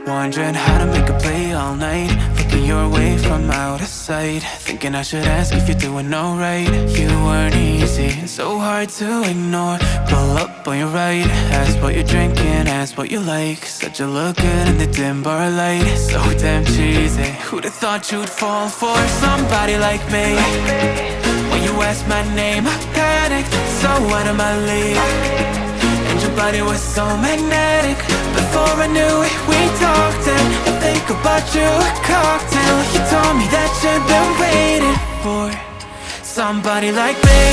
Wondering how to make a play all night, looking your way from out of sight, thinking I should ask if you're doing alright. You weren't easy, so hard to ignore. Pull up on your right, ask what you're drinking, ask what you like. Said you look good in the dim bar light, so damn cheesy. Who'd have thought you'd fall for somebody like me? When you asked my name, I panicked, so out of my league. And your body was so magnetic. Before I knew it, we talked, and I think about you a cocktail. You told me that you've been waiting for somebody like me.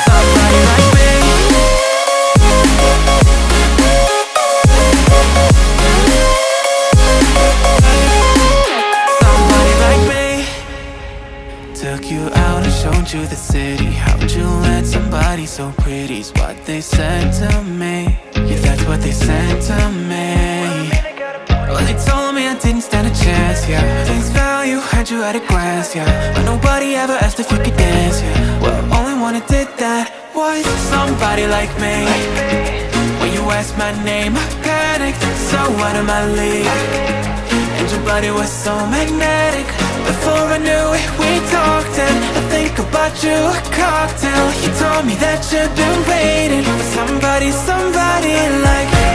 Somebody like me. Somebody like me. Took you out and showed you the city. How'd you let somebody so pretty's what they said to me? Yeah, that's what they said to me. Well, they told me I didn't stand a chance, yeah. Face value, had you at a glance, yeah. But nobody ever asked if you could dance, yeah. Well, only one who did that was somebody like me. When you asked my name, I panicked, so out of my league. And your body was so magnetic. Before I knew it, we talked, and I think about you a cocktail. You told me that you've been waiting for somebody, somebody like me.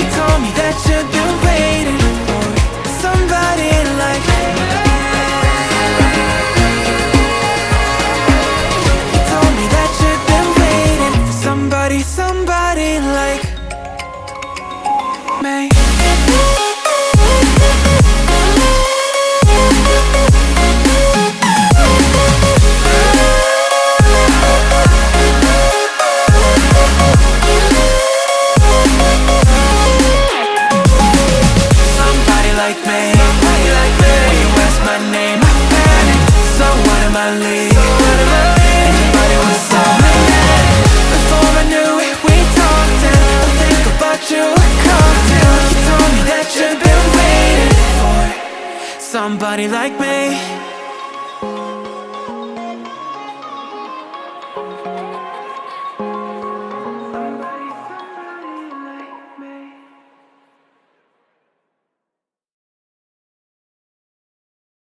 You told me that you've been waiting for somebody like me. You told me that you've been waiting for somebody, somebody like me. Somebody like me.